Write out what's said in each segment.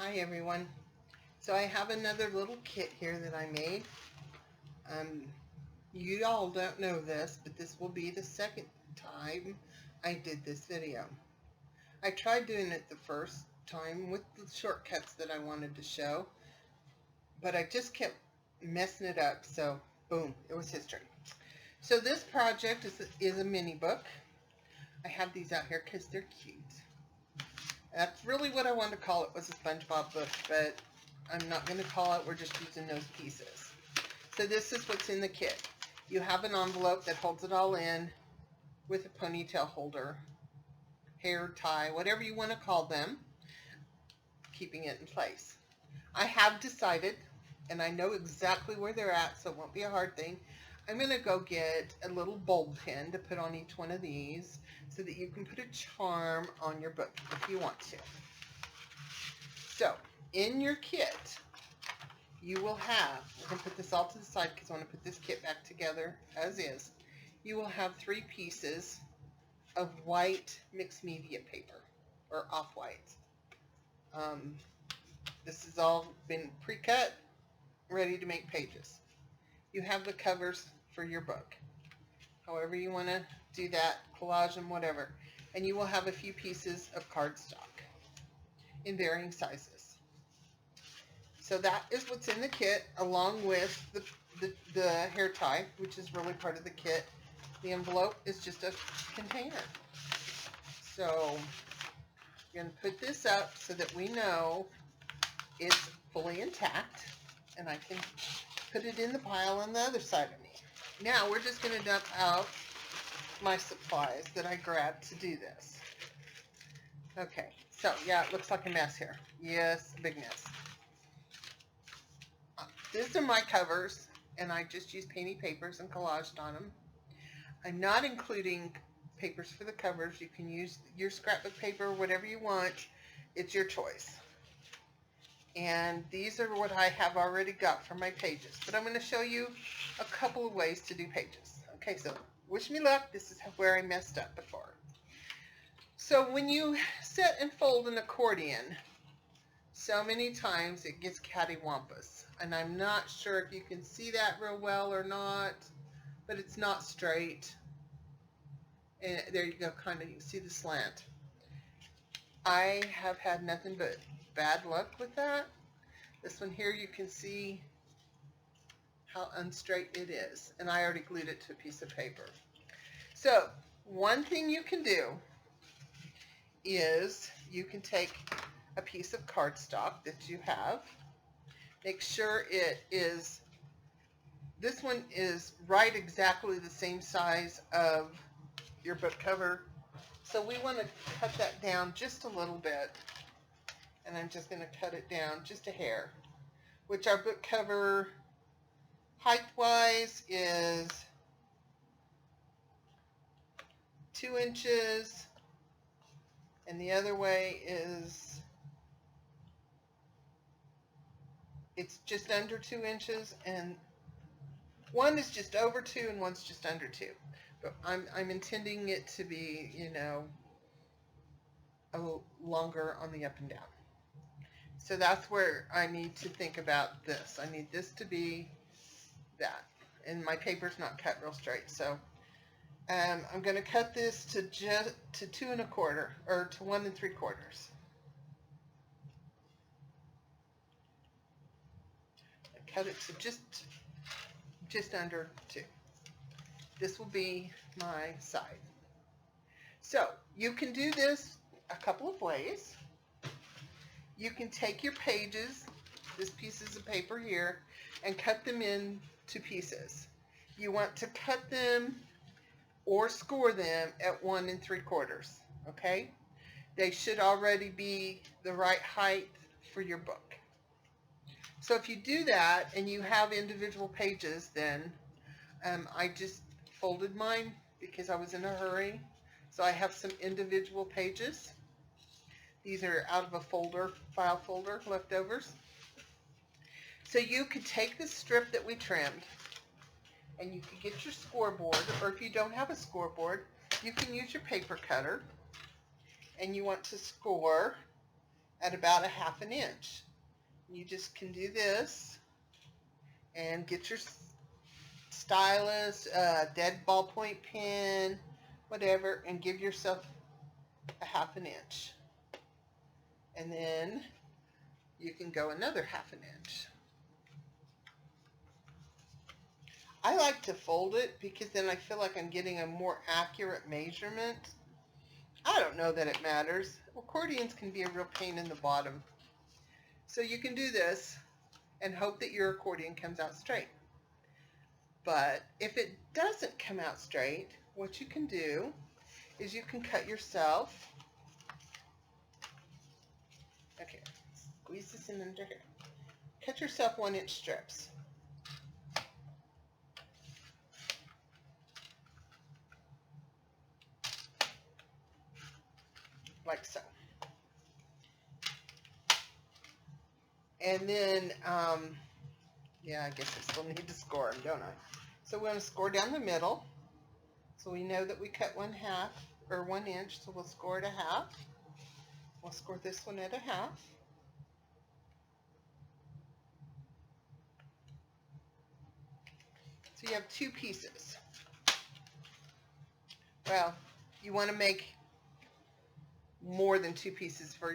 Hi everyone. So I have another little kit here that I made. You all don't know this, but this will be the second time I did this video. I tried doing it the first time with the shortcuts that I wanted to show, but I just kept messing it up, so boom, it was history. So this project is a mini book. I have these out here because they're cute. That's really what I wanted to call it, was a SpongeBob book, but I'm not going to call it. We're just using those pieces. So this is what's in the kit. You have an envelope that holds it all in with a ponytail holder, hair tie, whatever you want to call them, keeping it in place. I have decided, and I know exactly where they're at, so it won't be a hard thing. I'm going to go get a little bulb pin to put on each one of these so that you can put a charm on your book if you want to. So, in your kit, you will have, we're going to put this all to the side because I want to put this kit back together as is. You will have 3 pieces of white mixed media paper, or off-white. This has all been pre-cut, ready to make pages. You have the covers for your book. However you want to do that, collage them, whatever. And you will have a few pieces of cardstock in varying sizes. So that is what's in the kit, along with the hair tie, which is really part of the kit. The envelope is just a container. So you're going to put this up so that we know it's fully intact, and I can put it in the pile on the other side of me. Now we're just going to dump out my supplies that I grabbed to do this. Okay, so yeah, it looks like a mess here. Yes, a big mess. These are my covers, and I just used painty papers and collaged on them. I'm not including papers for the covers. You can use your scrapbook paper, whatever you want. It's your choice. And these are what I have already got for my pages. But I'm going to show you a couple of ways to do pages. Okay, so wish me luck. This is where I messed up before. So when you set and fold an accordion, so many times it gets cattywampus. And I'm not sure if you can see that real well or not, but it's not straight. And there you go, kind of, you see the slant. I have had nothing but bad luck with that. This one here, you can see how unstraight it is, and I already glued it to a piece of paper. So one thing you can do is you can take a piece of cardstock that you have, make sure it is, this one is right exactly the same size of your book cover. So we want to cut that down just a little bit, and I'm just going to cut it down just a hair, which our book cover height-wise is 2 inches, and the other way is, it's just under 2 inches, and one is just over 2 and one's just under 2. But I'm intending it to be, you know, a little longer on the up and down. So that's where I need to think about this. I need this to be that. And my paper's not cut real straight, so I'm going to cut this to 2 1/4 or to 1 3/4. I cut it to just under 2. This will be my side. So you can do this a couple of ways. You can take your pages, this pieces of paper here, and cut them into pieces. You want to cut them or score them at 1 3/4, okay? They should already be the right height for your book. So if you do that and you have individual pages, then I just folded mine because I was in a hurry. So I have some individual pages. These are out of a folder, file folder, leftovers. So you could take the strip that we trimmed, and you could get your scoreboard, or if you don't have a scoreboard, you can use your paper cutter, and you want to score at about a 1/2 inch. You just can do this and get your stylus, dead ballpoint pen, whatever, and give yourself a 1/2 inch. And then you can go another 1/2 inch. I like to fold it because then I feel like I'm getting a more accurate measurement. I don't know that it matters. Accordions can be a real pain in the bottom. So you can do this and hope that your accordion comes out straight. But if it doesn't come out straight, what you can do is you can cut yourself. Okay, squeeze this in under here. Cut yourself 1-inch strips. Like so. And then, yeah, I guess I still need to score them, don't I? So we're going to score down the middle. So we know that we cut 1/2 or 1 inch, so we'll score it a 1/2. We'll score this one at a 1/2. So you have 2 pieces. Well, you want to make more than 2 pieces but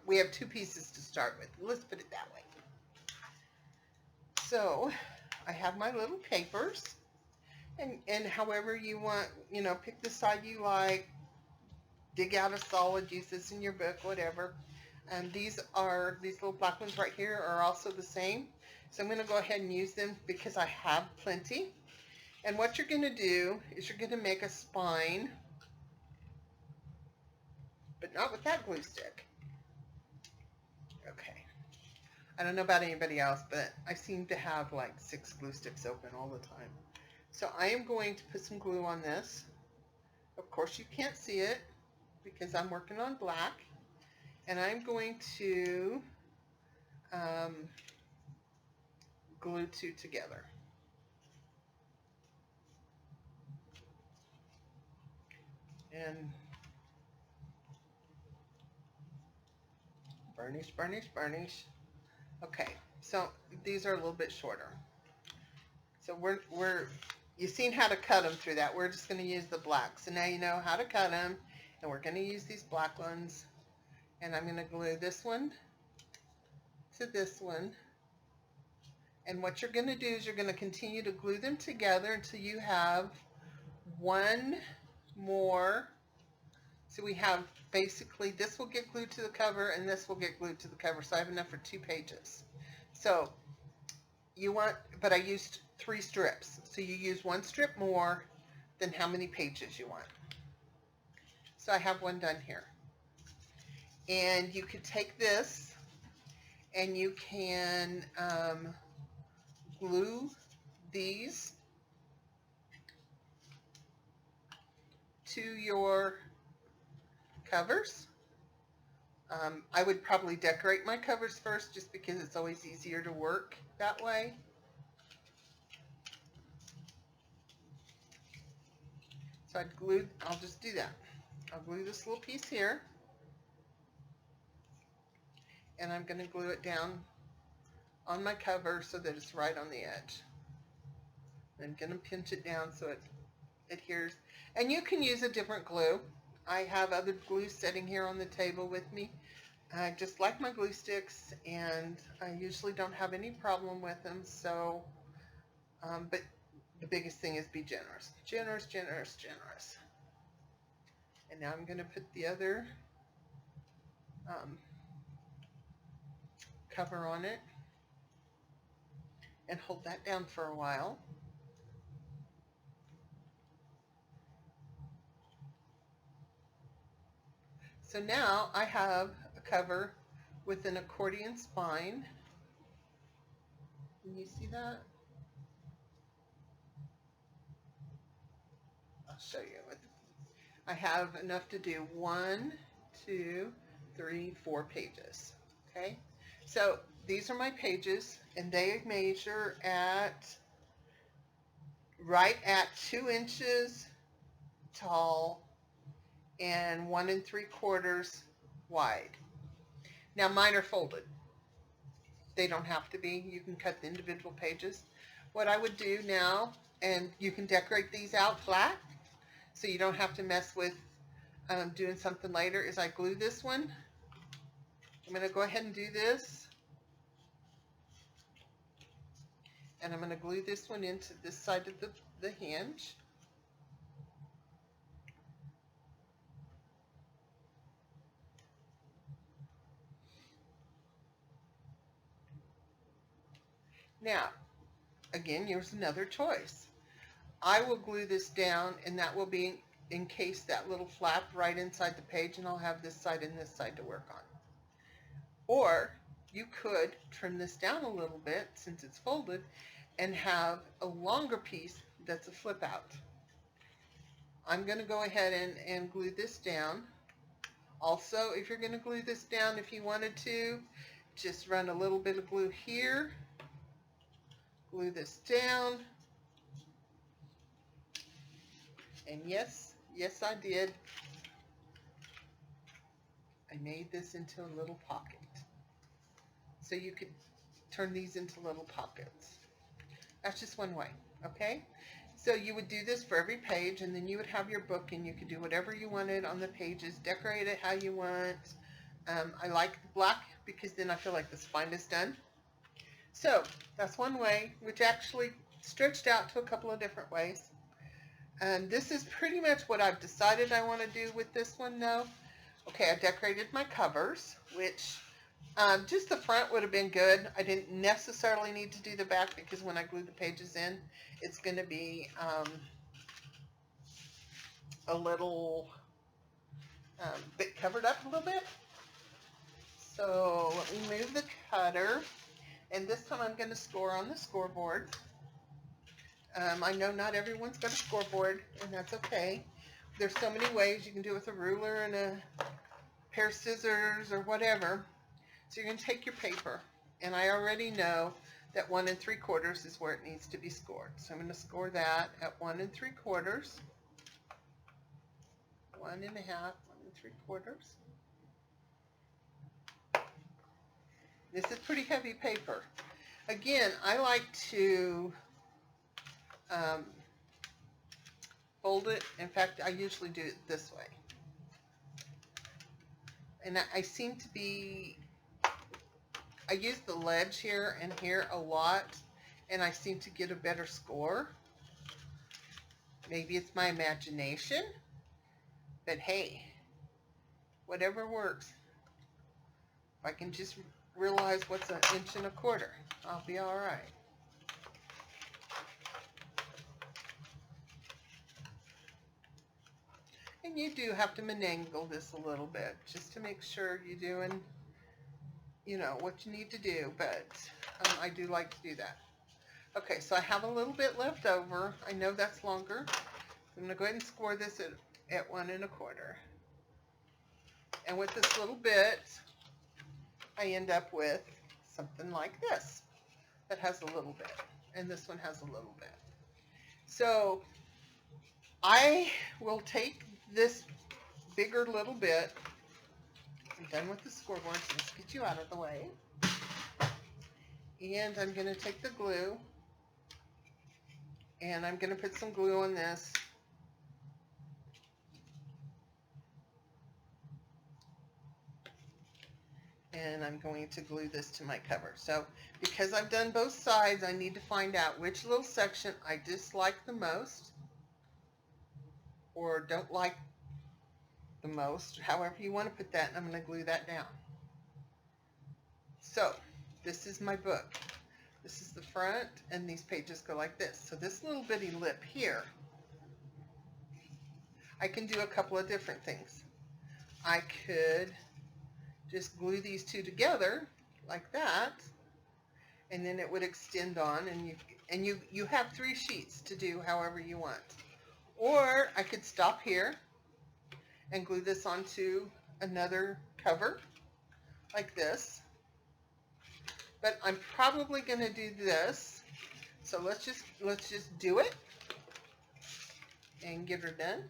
we have 2 pieces to start with. Let's put it that way. So I have my little papers, and however you want, pick the side you like, dig out a solid, use this in your book, whatever. And these little black ones right here are also the same. So I'm going to go ahead and use them because I have plenty. And what you're going to do is you're going to make a spine, but not with that glue stick. Okay. I don't know about anybody else, but I seem to have like 6 glue sticks open all the time. So I am going to put some glue on this. Of course you can't see it because I'm working on black. And I'm going to glue 2 together. And burnish, burnish, burnish. Okay, so these are a little bit shorter. So you've seen how to cut them through that. We're just going to use the black. So now you know how to cut them, and we're going to use these black ones. And I'm going to glue this one to this one. And what you're going to do is you're going to continue to glue them together until you have one more. So we have basically, this will get glued to the cover and this will get glued to the cover. So I have enough for 2 pages. So but I used 3 strips. So you use 1 strip more than how many pages you want. So I have one done here. And you could take this and you can glue these to your covers. I would probably decorate my covers first just because it's always easier to work that way. So I'll just do that. I'll glue this little piece here. And I'm going to glue it down on my cover so that it's right on the edge. I'm going to pinch it down so it adheres. And you can use a different glue. I have other glue sitting here on the table with me. I just like my glue sticks, and I usually don't have any problem with them. So, but the biggest thing is be generous. Generous, generous, generous. And now I'm going to put the other cover on it and hold that down for a while. So now I have a cover with an accordion spine. Can you see that? I'll show you. I have enough to do 1, 2, 3, 4 pages. Okay, so these are my pages, and they measure right at 2 inches tall and 1 3/4 wide. Now mine are folded. They don't have to be. You can cut the individual pages. What I would do now, and you can decorate these out flat, so you don't have to mess with doing something later, is I glue this one. I'm going to go ahead and do this. And I'm going to glue this one into this side of the hinge. Now, again, here's another choice. I will glue this down, and that will be encase that little flap right inside the page, and I'll have this side and this side to work on. Or you could trim this down a little bit since it's folded and have a longer piece that's a flip out. I'm going to go ahead and glue this down. Also, if you're going to glue this down, if you wanted to, just run a little bit of glue here, glue this down, and yes, I did. I made this into a little pocket. So you could turn these into little pockets. That's just one way, okay? So you would do this for every page, and then you would have your book, and you could do whatever you wanted on the pages, decorate it how you want. I like the black because then I feel like the spine is done. So that's one way, which actually stretched out to a couple of different ways. And this is pretty much what I've decided I want to do with this one though. Okay, I decorated my covers, which just the front would have been good. I didn't necessarily need to do the back because when I glue the pages in, it's going to be a little bit covered up a little bit. So let me move the cutter, and this time I'm going to score on the scoreboard. I know not everyone's got a scoreboard, and that's okay. There's so many ways you can do it with a ruler and a pair of scissors or whatever. So you're going to take your paper, and I already know that 1 3/4 is where it needs to be scored. So I'm going to score that at 1 3/4, 1 1/2, 1 3/4. This is pretty heavy paper. Again, I like to fold it. In fact, I usually do it this way. And I seem to be, I use the ledge here and here a lot, and I seem to get a better score. Maybe it's my imagination, but hey, whatever works. If I can just realize what's 1 1/4 inch, I'll be all right. And you do have to manangle this a little bit just to make sure you're doing, you know, what you need to do, but I do like to do that. Okay, so I have a little bit left over. I know that's longer. I'm going to go ahead and score this at 1 1/4. And with this little bit, I end up with something like this that has a little bit, and this one has a little bit. So I will take this bigger little bit. I'm done with the scoreboard, so let's get you out of the way. And I'm going to take the glue, and I'm going to put some glue on this. And I'm going to glue this to my cover. So because I've done both sides, I need to find out which little section I dislike the most or don't like the most, however you want to put that, and I'm going to glue that down. So this is my book. This is the front, and these pages go like this. So this little bitty lip here, I can do a couple of different things. I could just glue these two together like that, and then it would extend on, and you have 3 sheets to do however you want. Or I could stop here and glue this onto another cover like this. But I'm probably going to do this. So let's just do it and get her done.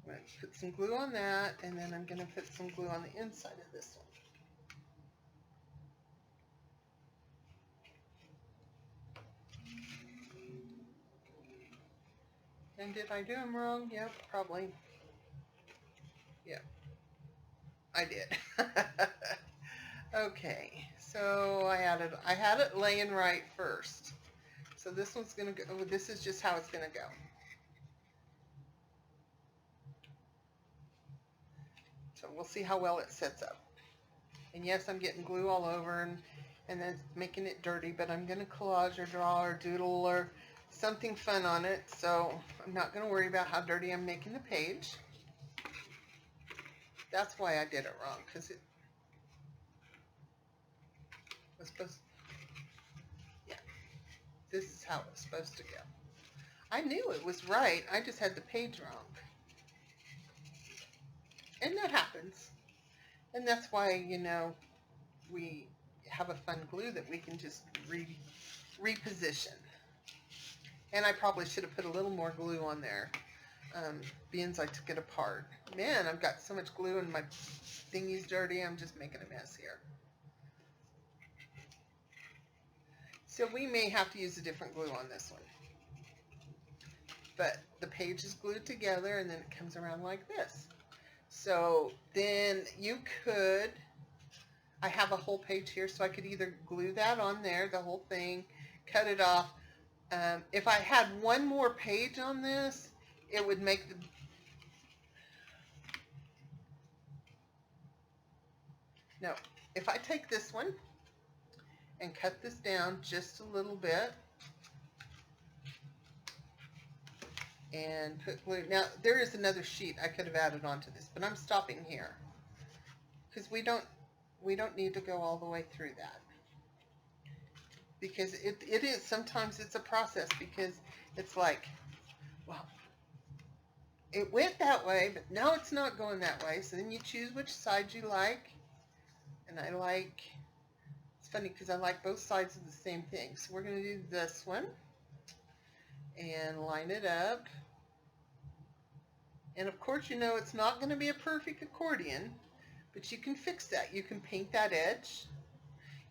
I'm going to put some glue on that, and then I'm going to put some glue on the inside of this one. And did I do them wrong? Yep, probably. Yep, I did. Okay, so I had it laying right first. So this one's going to go, this is just how it's going to go. So we'll see how well it sets up. And yes, I'm getting glue all over and then making it dirty, but I'm going to collage or draw or doodle or something fun on it. So I'm not going to worry about how dirty I'm making the page. That's why I did it wrong, because it was supposed to, yeah, this is how it was supposed to go. I knew it was right, I just had the page wrong. And that happens. And that's why, you know, we have a fun glue that we can just reposition. And I probably should have put a little more glue on there, being as I took it apart. Man, I've got so much glue and my thingy's dirty, I'm just making a mess here. So we may have to use a different glue on this one. But the page is glued together and then it comes around like this. So then you could, I have a whole page here, so I could either glue that on there, the whole thing, cut it off. If I had one more page on this, it would make the, no, if I take this one and cut this down just a little bit and put glue, now there is another sheet I could have added onto this, but I'm stopping here because we don't need to go all the way through that, because it is, sometimes it's a process, because it's like, well, it went that way, but now it's not going that way. So then you choose which side you like. And I like, it's funny because I like both sides of the same thing. So we're going to do this one and line it up. And of course, you know, it's not going to be a perfect accordion, but you can fix that. You can paint that edge.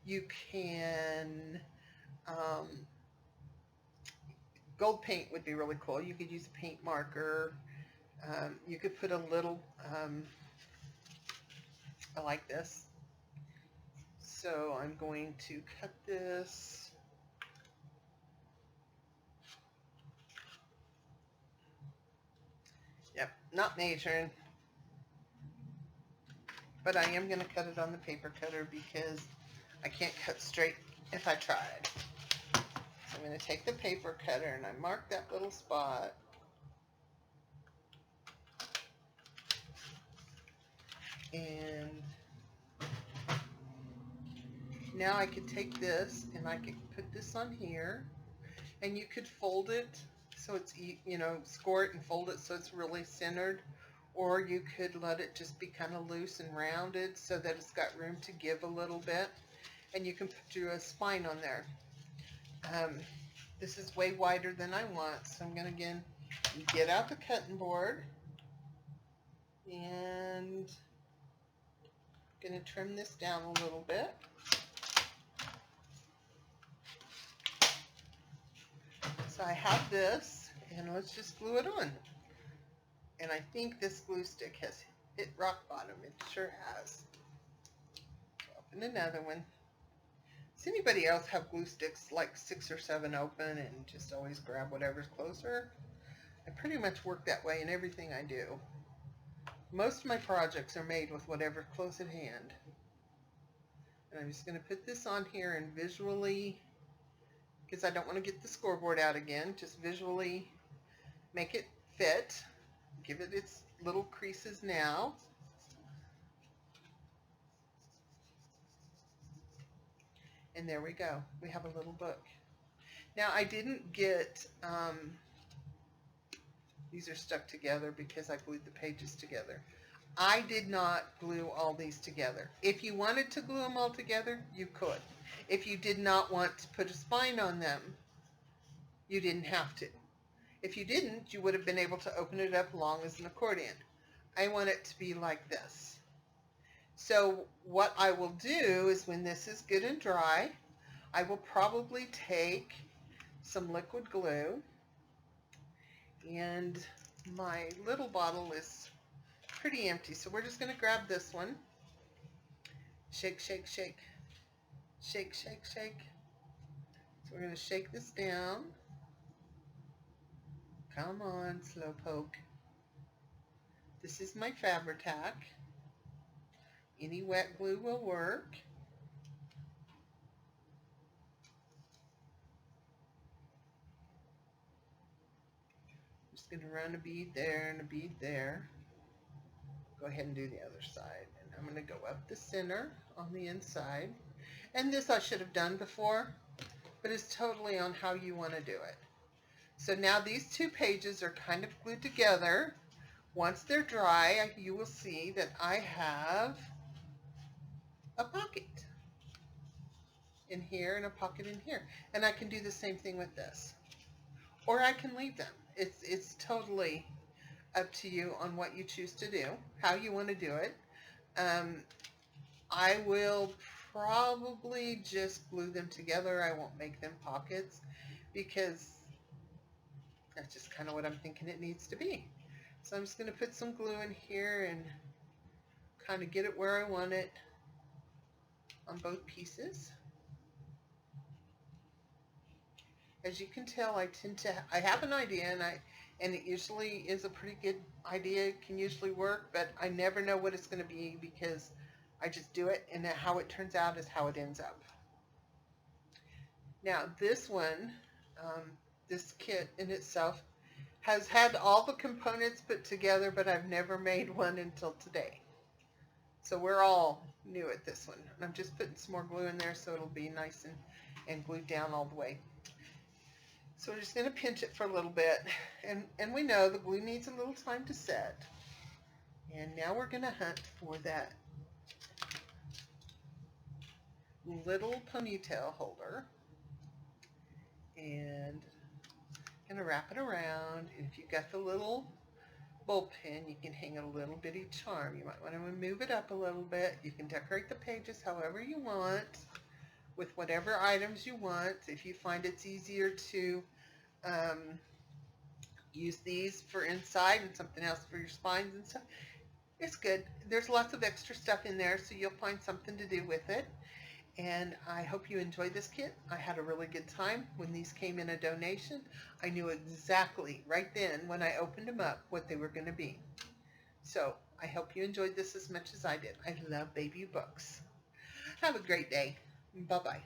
You can, gold paint would be really cool. You could use a paint marker. You could put a little, I like this. So I'm going to cut this. Yep, not measuring, but I am going to cut it on the paper cutter because I can't cut straight if I tried. So I'm going to take the paper cutter and I mark that little spot. And now I could take this and I could put this on here, and you could fold it so it's, you know, score it and fold it so it's really centered, or you could let it just be kind of loose and rounded so that it's got room to give a little bit, and you can do a spine on there. This is way wider than I want, so I'm going to again get out the cutting board and I'm going to trim this down a little bit. So I have this, and let's just glue it on. And I think this glue stick has hit rock bottom. It sure has. Open another one. Does anybody else have glue sticks like 6 or 7 open and just always grab whatever's closer? I pretty much work that way in everything I do. Most of my projects are made with whatever's close at hand. And I'm just going to put this on here and visually, because I don't want to get the scoreboard out again, just visually make it fit. Give it its little creases now. And there we go. We have a little book. Now I didn't get, these are stuck together because I glued the pages together. I did not glue all these together. If you wanted to glue them all together, you could. If you did not want to put a spine on them, you didn't have to. If you didn't, you would have been able to open it up long as an accordion. I want it to be like this. So what I will do is when this is good and dry, I will probably take some liquid glue, and my little bottle is pretty empty, so we're just going to grab this one. Shake, shake, shake. Shake, shake, shake. So we're going to shake this down. Come on, Slowpoke. This is my Fabri-Tac. Any wet glue will work. I'm just going to run a bead there and a bead there. Go ahead and do the other side. And I'm going to go up the center on the inside. And this I should have done before, but it's totally on how you want to do it. So now these two pages are kind of glued together. Once they're dry, you will see that I have a pocket in here and a pocket in here. And I can do the same thing with this. Or I can leave them. It's totally up to you on what you choose to do, how you want to do it. I will probably just glue them together. I won't make them pockets because that's just kind of what I'm thinking it needs to be. So I'm just going to put some glue in here and kind of get it where I want it on both pieces. As you can tell, I have an idea, and it usually is a pretty good idea. It can usually work, but I never know what it's going to be because I just do it, and how it turns out is how it ends up. Now this one, this kit in itself has had all the components put together, but I've never made one until today. So we're all new at this one. And I'm just putting some more glue in there so it'll be nice and glued down all the way. So we're just going to pinch it for a little bit. And we know the glue needs a little time to set. And now we're going to hunt for that little ponytail holder. And going to wrap it around. And if you've got the little bull pin, you can hang a little bitty charm. You might want to move it up a little bit. You can decorate the pages however you want, with whatever items you want. If you find it's easier to use these for inside and something else for your spines and stuff, it's good. There's lots of extra stuff in there, so you'll find something to do with it. And I hope you enjoyed this kit. I had a really good time when these came in a donation. I knew exactly right then when I opened them up what they were going to be. So I hope you enjoyed this as much as I did. I love baby books. Have a great day. Bye-bye.